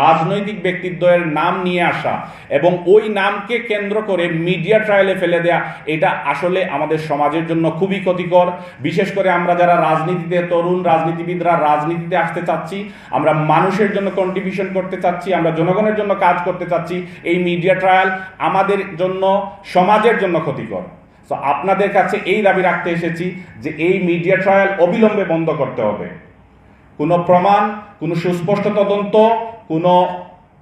রাজনৈতিক ব্যক্তিত্বের নাম নিয়ে আসা এবং ওই নামকে কেন্দ্র করে মিডিয়া ট্রায়ালে ফেলে দেয়া, এটা আসলে আমাদের সমাজের জন্য খুবই ক্ষতিকর। বিশেষ করে আমরা যারা রাজনীতিতে তরুণ রাজনীতিবিদরা রাজনীতিতে আসতে চাচ্ছি, আমরা মানুষের জন্য কন্ট্রিবিউশন করতে চাচ্ছি, আমরা জনগণের জন্য কাজ করতে চাচ্ছি, এই মিডিয়া ট্রায়াল আমাদের জন্য সমাজের জন্য ক্ষতিকর। তো আপনাদের কাছে এই দাবি রাখতে এসেছি যে এই মিডিয়া ট্রায়াল অবিলম্বে বন্ধ করতে হবে। কোনো প্রমাণ, কোনো সুস্পষ্ট তদন্ত,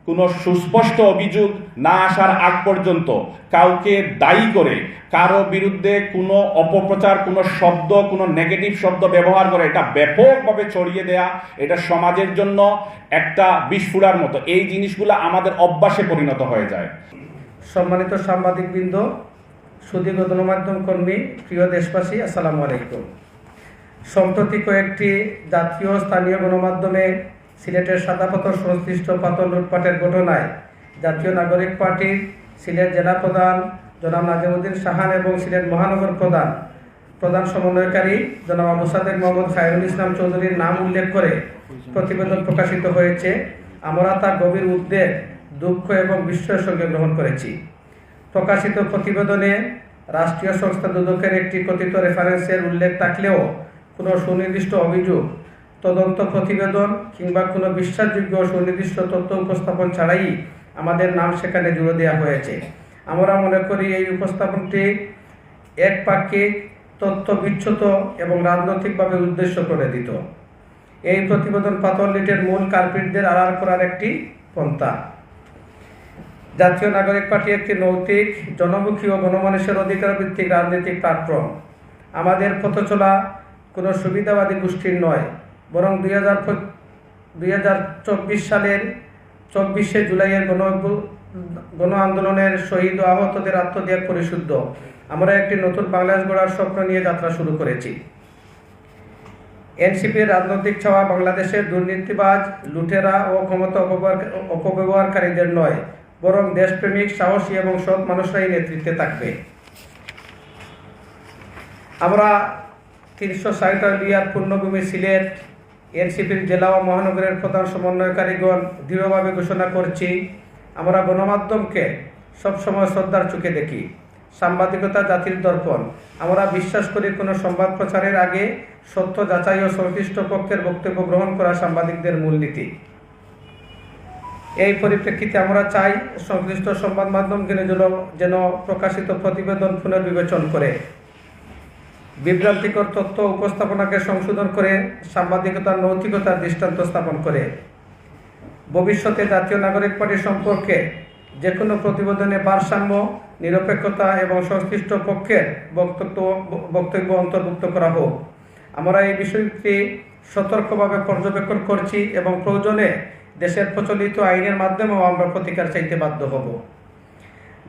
কোনো সুস্পষ্ট অভিযোগ না আসার আগ পর্যন্ত কাউকে দায়ী করে কারো বিরুদ্ধে কোনো অপপ্রচার, কোনো শব্দ, কোনো নেগেটিভ শব্দ ব্যবহার করে এটা ব্যাপকভাবে ছড়িয়ে দেয়া, এটা সমাজের জন্য একটা বিস্ফোরার মতো। এই জিনিসগুলো আমাদের অভ্যাসে পরিণত হয়ে যায়। সম্মানিত সাংবাদিকবৃন্দ, সুদীর্ঘ গণমাধ্যম কর্মী, প্রিয় দেশবাসী, আসসালামু আলাইকুম। সম্প্রতি কয়েকটি জাতীয় স্থানীয় গণমাধ্যমে সিলেটের সাদাপাথর সংশ্লিষ্ট পাথর লুটপাটের ঘটনায় জাতীয় নাগরিক পার্টির সিলেট জেলা প্রধান জনাব নাজিমউদ্দিন শাহান এবং সিলেট মহানগর প্রধান সমন্বয়কারী জনাব আবু সাদেক মোহাম্মদ খায়রুল ইসলাম চৌধুরীর নাম উল্লেখ করে প্রতিবেদন প্রকাশিত হয়েছে। আমরা তা গভীর উদ্বেগ, দুঃখ এবং বিস্ময়ের সঙ্গে গ্রহণ করেছি। প্রকাশিত প্রতিবেদনে রাষ্ট্রীয় সংস্থা দুদকের একটি কথিত রেফারেন্সের উল্লেখ থাকলেও কোনো সুনির্দিষ্ট অভিযোগ, তদন্ত প্রতিবেদন কিংবা কোনো বিশ্বাসযোগ্য সুনির্দিষ্ট তথ্য উপস্থাপন ছাড়াই আমাদের নাম সেখানে জুড়ে দেওয়া হয়েছে। আমরা মনে করি এই উপস্থাপনটি একপাক্ষিক, তথ্য বিচ্যুত এবং রাজনৈতিকভাবে উদ্দেশ্য করে দিত। এই প্রতিবেদন পাথর লিটের মূল কালপ্রিটদের আড়াল করার একটি পন্থা। জাতীয় নাগরিক পার্টি একটি নৈতিক, জনমুখী ও গণমানুষের অধিকার ভিত্তিক রাজনৈতিক প্ল্যাটফর্ম। আমাদের পথ চলা কোনো সুবিধাবাদী গোষ্ঠীর নয়, বরং 2024 সালের 24শে জুলাইয়ের গণ আন্দোলনের শহীদ ও আহতদের আত্মত্যাগ পরিশুদ্ধ আমরা একটি নতুন বাংলাদেশ গড়ার স্বপ্ন নিয়ে যাত্রা শুরু করেছি। এনসিপির রাজনৈতিক ছাওয়া বাংলাদেশের দুর্নীতিবাজ, লুটেরা ও ক্ষমতা অপব্যবহারকারীদের নয়, বরং দেশপ্রেমিক, সাহসী এবং সৎ মানুষরাই নেতৃত্বে থাকবে। আমরা 360 বিয়ার পূর্ণভূমি সিলেট এনসিপির জেলা ও মহানগরের প্রধান সমন্বয়কারীগণ দৃঢ়ভাবে ঘোষণা করছি, আমরা গণমাধ্যমকে সবসময় শ্রদ্ধার চোখে দেখি। সাংবাদিকতা জাতির দর্পণ। আমরা বিশ্বাস করি কোনো সংবাদ প্রচারের আগে সত্য যাচাই ও সংশ্লিষ্ট পক্ষের বক্তব্য গ্রহণ করা সাংবাদিকদের মূলনীতি। এই পরিপ্রেক্ষিতে আমরা চাই সংশ্লিষ্ট সংবাদ মাধ্যমকে যেন প্রকাশিত প্রতিবেদন পুনর্বিবেচন করে বিভ্রান্তিকর তথ্য উপস্থাপনাকে সংশোধন করে সাংবাদিকতার নৈতিকতার দৃষ্টান্ত স্থাপন করে ভবিষ্যতে জাতীয় নাগরিক পার্টি সম্পর্কে যে কোনো প্রতিবেদনে ভারসাম্য, নিরপেক্ষতা এবং সংশ্লিষ্ট পক্ষের বক্তব্য অন্তর্ভুক্ত করা হোক। আমরা এই বিষয়টি সতর্কভাবে পর্যবেক্ষণ করছি এবং প্রয়োজনে দেশের প্রচলিত আইনের মাধ্যমেও আমরা প্রতিকার চাইতে বাধ্য হব।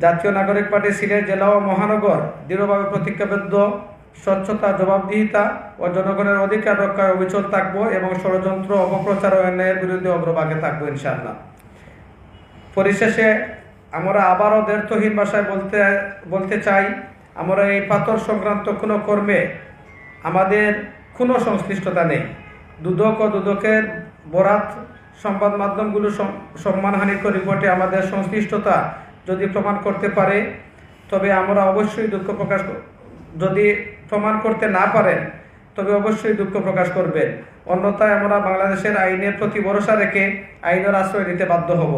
জাতীয় নাগরিক পার্টি সিলেট জেলা ও মহানগর দৃঢ়ভাবে প্রতিজ্ঞাবদ্ধ, স্বচ্ছতা, জবাবদিহিতা ও জনগণের অধিকার রক্ষায় অবিচল থাকবো এবং ষড়যন্ত্র, অপপ্রচার ও অন্যায়ের বিরুদ্ধে অগ্রভাগে থাকবো ইনশাআল্লাহ। পরিশেষে আমরা আবারও দ্ব্যর্থহীন ভাষায় বলতে চাই, আমরা এই পাথর সংক্রান্ত কোনো কর্মে আমাদের কোনো সংশ্লিষ্টতা নেই। দুদক ও দুদকের বরাত সংবাদ মাধ্যমগুলো সম্মানহানিকর রিপোর্টে আমাদের সংশ্লিষ্টতা যদি প্রমাণ করতে পারে, তবে আমরা অবশ্যই দুঃখ প্রকাশ, যদি প্রমাণ করতে না পারেন তবে অবশ্যই দুঃখ প্রকাশ করবেন। অন্যথায় আমরা বাংলাদেশের আইনের প্রতি ভরসা রেখে আইনের আশ্রয় নিতে বাধ্য হব।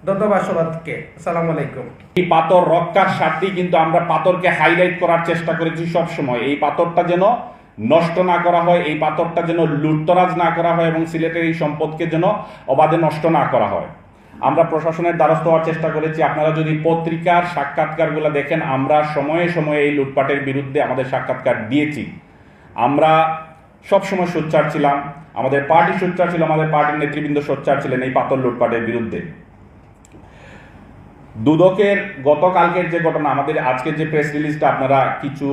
ধন্যবাদ সবাইকে। আসসালামু আলাইকুম। এই পাথর রক্ষার স্বার্থেই কিন্তু আমরা পাথরকে হাইলাইট করার চেষ্টা করেছি সবসময়। এই পাথরটা যেন নষ্ট না করা হয়, এই পাথরটা যেন লুটতরাজ না করা হয় এবং সিলেটের এই সম্পদকে যেন অবাধে নষ্ট না করা হয়। আমরা প্রশাসনের দ্বারস্থ হওয়ার চেষ্টা করেছি। আপনারা যদি পত্রিকার সাক্ষাৎকারগুলো দেখেন, আমরা সময়ে সময়ে এই লুটপাটের বিরুদ্ধে আমাদের সাক্ষাৎকার দিয়েছি। আমরা সবসময় সোচ্চার ছিলাম, আমাদের পার্টি সোচ্চার ছিল, আমাদের পার্টির নেতৃবৃন্দ সোচ্চার ছিলেন এই পাথর লুটপাটের বিরুদ্ধে। দুদকের গতকালকের যে ঘটনা, আমাদের আজকের যে প্রেস রিলিজটা আপনারা কিছু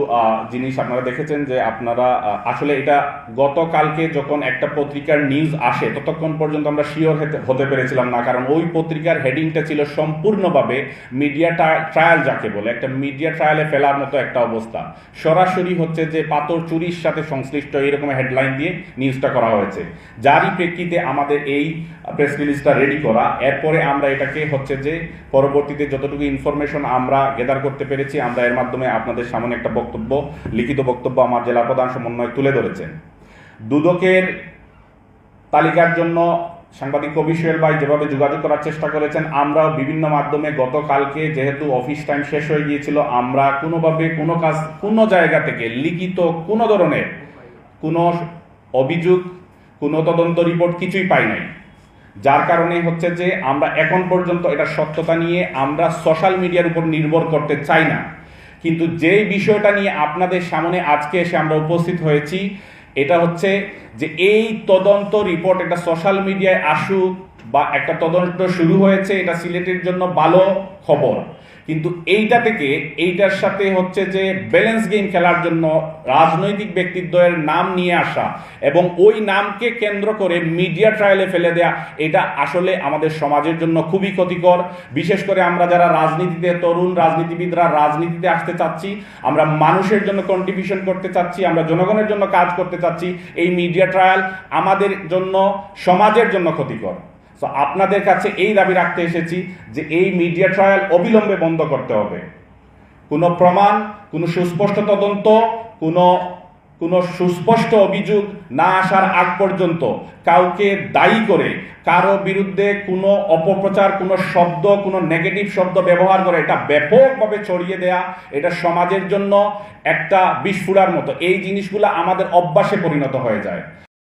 জিনিস আপনারা দেখেছেন যে আপনারা আসলে এটা গতকালকে যখন একটা পত্রিকার নিউজ আসে ততক্ষণ পর্যন্ত আমরা শিওর হতে পেরেছিলাম না, কারণ ওই পত্রিকার হেডিংটা ছিল সম্পূর্ণভাবে মিডিয়া ট্রায়াল, যাকে বলে একটা মিডিয়া ট্রায়ালে ফেলার মতো একটা অবস্থা। সরাসরি হচ্ছে যে পাথর চুরির সাথে সংশ্লিষ্ট এইরকম হেডলাইন দিয়ে নিউজটা করা হয়েছে, যারই প্রেক্ষিতে আমাদের এই প্রেস রিলিজটা রেডি করা। এরপরে আমরা এটাকে হচ্ছে যে পরবর্তীতে যতটুকু ইনফরমেশন আমরা গেদার করতে পেরেছি আমরা এর মাধ্যমে আপনাদের সামনে একটা বক্তব্য, লিখিত বক্তব্য আমার জেলা প্রধান সমন্বয় তুলে ধরেছেন। দুদকের তালিকার জন্য সাংবাদিক কবি সোহেল ভাই যেভাবে যোগাযোগ করার চেষ্টা করেছেন, আমরাও বিভিন্ন মাধ্যমে গতকালকে যেহেতু অফিস টাইম শেষ হয়ে গিয়েছিল, আমরা কোনোভাবে কোনো কাজ কোনো জায়গা থেকে লিখিত কোনো ধরনের কোনো অভিযোগ, কোনো তদন্ত রিপোর্ট কিছুই পাই নাই। যার কারণে হচ্ছে যে আমরা এখন পর্যন্ত এটা সত্যতা নিয়ে আমরা সোশ্যাল মিডিয়ার উপর নির্ভর করতে চাই না। কিন্তু যেই বিষয়টা নিয়ে আপনাদের সামনে আজকে এসে আমরা উপস্থিত হয়েছি, এটা হচ্ছে যে এই তদন্ত রিপোর্ট এটা সোশ্যাল মিডিয়ায় আসুক বা একটা তদন্ত শুরু হয়েছে, এটা সিলেটের জন্য ভালো খবর। কিন্তু এইটা থেকে এইটার সাথে হচ্ছে যে ব্যালেন্স গেম খেলার জন্য রাজনৈতিক ব্যক্তিত্বের নাম নিয়ে আসা এবং ওই নামকে কেন্দ্র করে মিডিয়া ট্রায়ালে ফেলে দেয়া, এটা আসলে আমাদের সমাজের জন্য খুবই ক্ষতিকর। বিশেষ করে আমরা যারা রাজনীতিতে, তরুণ রাজনীতিবিদরা রাজনীতিতে আসতে চাচ্ছি, আমরা মানুষের জন্য কন্ট্রিবিউশন করতে চাচ্ছি, আমরা জনগণের জন্য কাজ করতে চাচ্ছি, এই মিডিয়া ট্রায়াল আমাদের জন্য, সমাজের জন্য ক্ষতিকর। তো আপনাদের কাছে এই দাবি রাখতে এসেছি যে এই মিডিয়া ট্রায়াল অবিলম্বে বন্ধ করতে হবে। কোনো প্রমাণ, কোনো সুস্পষ্ট তদন্ত, কোনো সুস্পষ্ট অভিযোগ না আসার আগ পর্যন্ত কাউকে দায়ী করে কারো বিরুদ্ধে কোনো অপপ্রচার, কোনো শব্দ, কোনো নেগেটিভ শব্দ ব্যবহার করে এটা ব্যাপকভাবে ছড়িয়ে দেয়া, এটা সমাজের জন্য একটা বিস্ফোরণের মতো। এই জিনিসগুলো আমাদের অভ্যাসে পরিণত হয়ে যায়।